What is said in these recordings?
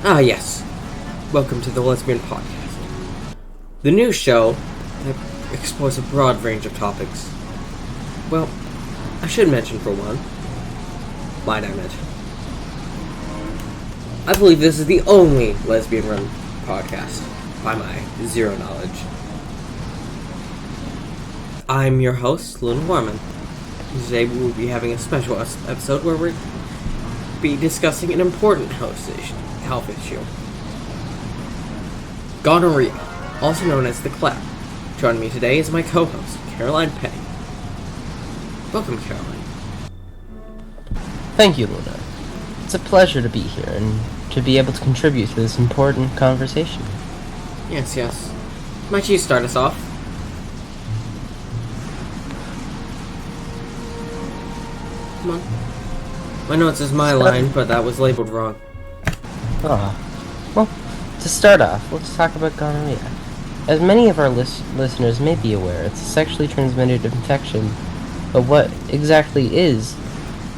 Ah, yes. Welcome to the Lesbian Podcast. The new show that explores a broad range of topics. Well, I should mention for one. Might I mention? I believe this is the only lesbian-run podcast, by my zero knowledge. I'm your host, Luna Warman. Today we will be having a special episode where we'll be discussing an important health issue. Gonorrhea, also known as the clap. Joining me today is my co-host, Caroline Petty. Welcome, Caroline. Thank you, Luna. It's a pleasure to be here and to be able to contribute to this important conversation. Yes. Might you start us off? Come on. My notes is my line, but that was labeled wrong. Well, to start off, let's talk about gonorrhea. As many of our listeners may be aware, it's a sexually transmitted infection, but what exactly is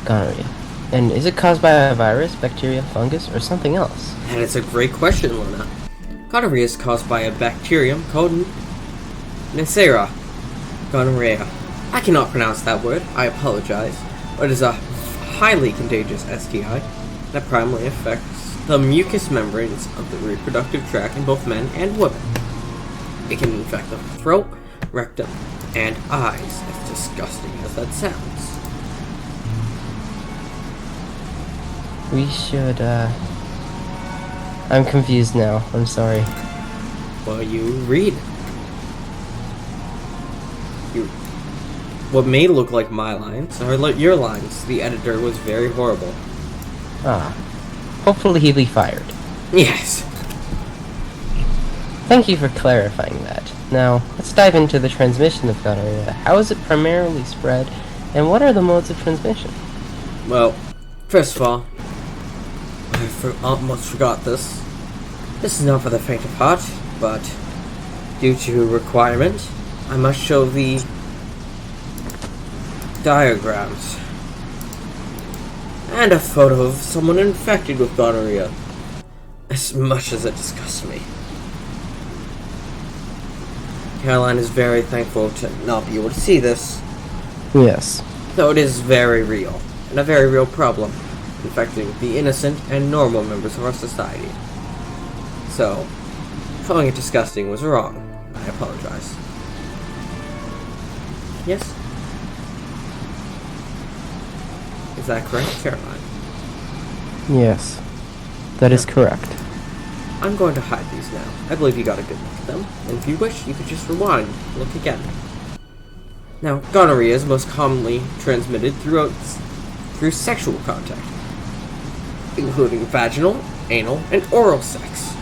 gonorrhea? And is it caused by a virus, bacteria, fungus, or something else? And it's a great question, Luna. Gonorrhea is caused by a bacterium called Neisseria gonorrhea. I cannot pronounce that word, I apologize, but it is a highly contagious STI that primarily affects the mucous membranes of the reproductive tract in both men and women. It can infect the throat, rectum, and eyes, as disgusting as that sounds. We should, I'm confused now. I'm sorry. Well, you read. What may look like my lines are your lines. The editor was very horrible. Hopefully he'll be fired. Yes. Thank you for clarifying that. Now, let's dive into the transmission of gonorrhea. How is it primarily spread, and what are the modes of transmission? Well, first of all, I almost forgot this. This is not for the faint of heart, but due to requirement, I must show the diagrams and a photo of someone infected with gonorrhea, as much as it disgusts me. Caroline is very thankful to not be able to see this. Yes. Though it is very real, and a very real problem, infecting the innocent and normal members of our society. So, calling it disgusting was wrong. I apologize. Yes? Is that correct, Caroline? Yes. That is correct. I'm going to hide these now. I believe you got a good look at them, and if you wish, you could just rewind and look again. Now, gonorrhea is most commonly transmitted through sexual contact, including vaginal, anal, and oral sex.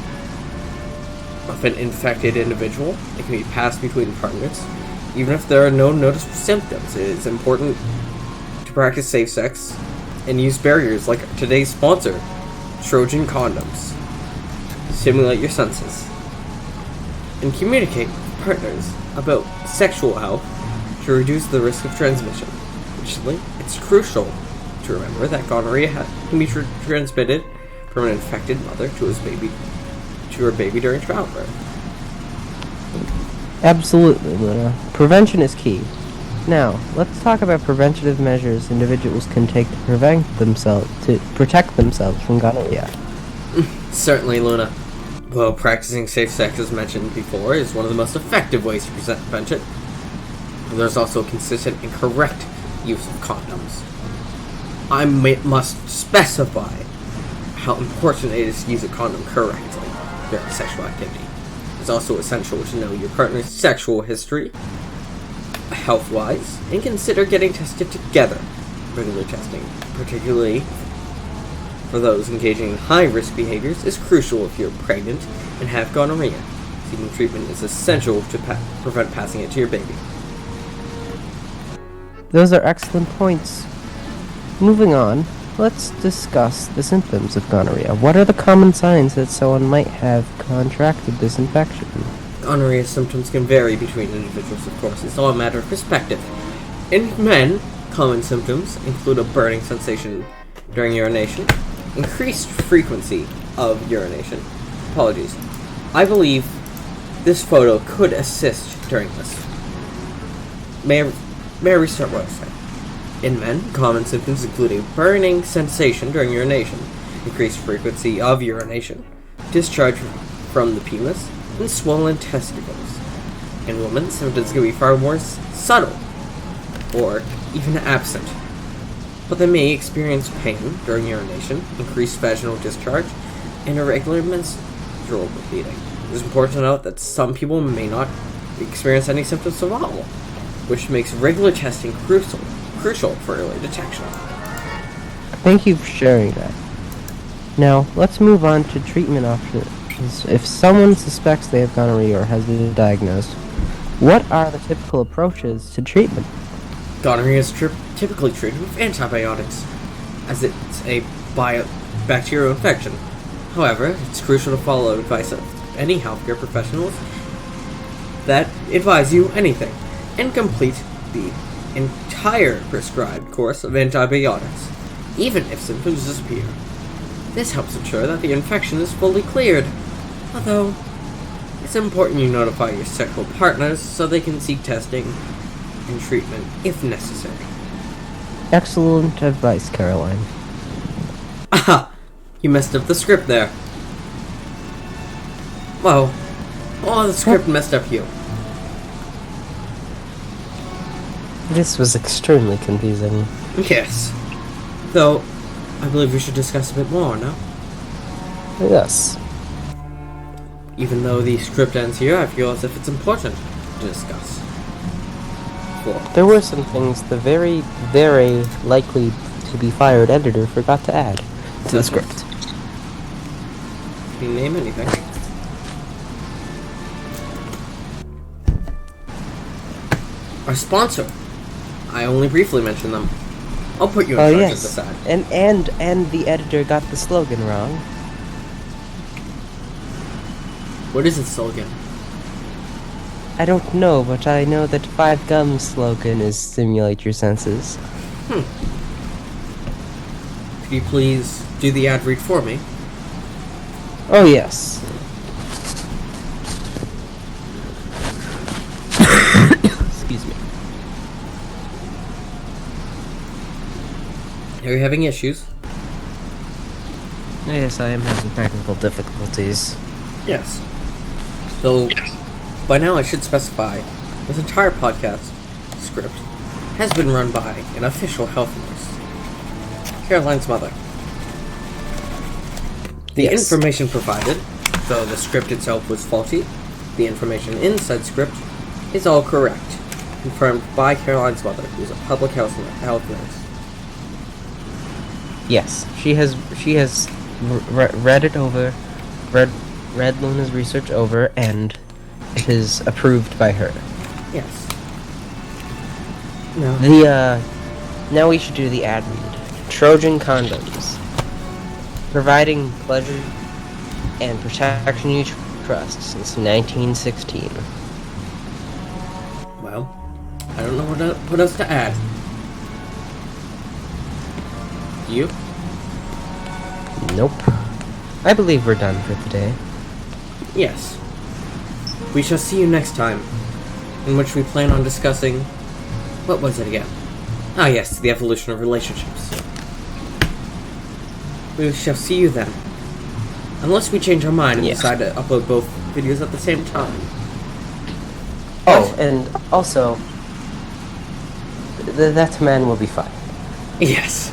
Of an infected individual, it can be passed between partners, even if there are no noticeable symptoms. It is important to practice safe sex and use barriers like today's sponsor, Trojan condoms. Stimulate your senses and communicate with partners about sexual health to reduce the risk of transmission. Additionally, it's crucial to remember that gonorrhea can be transmitted from an infected mother to her baby during childbirth. Absolutely, Luna. Prevention is key. Now, let's talk about preventative measures individuals can take to protect themselves from gonorrhea. Certainly, Luna. Well, practicing safe sex, as mentioned before, is one of the most effective ways to prevent it. There's also consistent and correct use of condoms. I must specify how important it is to use a condom correctly during sexual activity. It's also essential to know your partner's sexual history, health-wise, and consider getting tested together. Regular testing, particularly for those engaging in high-risk behaviors, is crucial if you're pregnant and have gonorrhea. Seeking treatment is essential to prevent passing it to your baby. Those are excellent points. Moving on, let's discuss the symptoms of gonorrhea. What are the common signs that someone might have contracted this infection? Gonorrhea symptoms can vary between individuals, of course. It's all a matter of perspective. In men, common symptoms include a burning sensation during urination, increased frequency of urination. Apologies. I believe this photo could assist during this. May I restart what I said? In men, common symptoms include a burning sensation during urination, increased frequency of urination, discharge from the penis, and swollen testicles. In women, symptoms can be far more subtle, or even absent, but they may experience pain during urination, increased vaginal discharge, and irregular menstrual bleeding. It is important to note that some people may not experience any symptoms at all, which makes regular testing crucial for early detection. Thank you for sharing that. Now, let's move on to treatment options. If someone suspects they have gonorrhea or has been diagnosed, what are the typical approaches to treatment? Gonorrhea is typically treated with antibiotics, as it's a bacterial infection. However, it's crucial to follow advice of any healthcare professionals that advise you anything, and complete the entire prescribed course of antibiotics, even if symptoms disappear. This helps ensure that the infection is fully cleared, although it's important you notify your sexual partners so they can seek testing and treatment if necessary. Excellent advice, Caroline. Aha! You messed up the script there. Well, the script messed up you. This was extremely confusing. Yes. Though, I believe we should discuss a bit more, no? Yes. Even though the script ends here, I feel as if it's important to discuss. There were some things the very, very likely to be fired editor forgot to add to the script. Can you name anything? Our sponsor. I only briefly mentioned them. I'll put you in charge of this ad. And the editor got the slogan wrong. What is its slogan? I don't know, but I know that 5 Gum's slogan is stimulate your senses. Could you please do the ad read for me? Oh yes. Excuse me. Are you having issues? Yes, I am having technical difficulties. Yes. So, by now I should specify, this entire podcast script has been run by an official health nurse, Caroline's mother. The information provided, though the script itself was faulty, the information in said script is all correct, confirmed by Caroline's mother, who is a public health nurse. Yes, she has read it over, read Luna's research over, and it is approved by her. Yes. No. Now we should do the ad read. Trojan condoms. Providing pleasure and protection you trust since 1916. Well, I don't know what else to add. You? Nope. I believe we're done for today. Yes. We shall see you next time, in which we plan on discussing... What was it again? Ah yes, the evolution of relationships. We shall see you then. Unless we change our mind and decide to upload both videos at the same time. Oh, and also, that man will be fine. Yes.